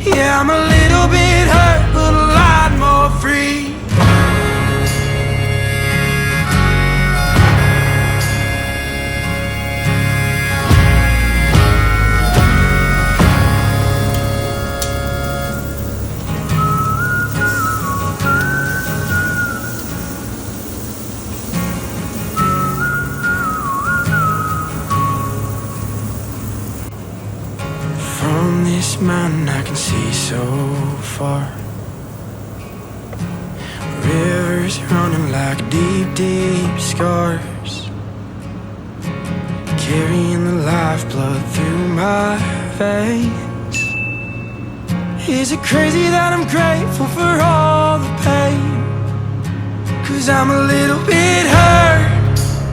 Yeah, I'm a little bit hurt, but a lot more free. From this mountain I can see so far. Rivers running like deep, deep scars, carrying the lifeblood through my veins. Is it crazy that I'm grateful for all the pain? 'Cause I'm a little bit hurt,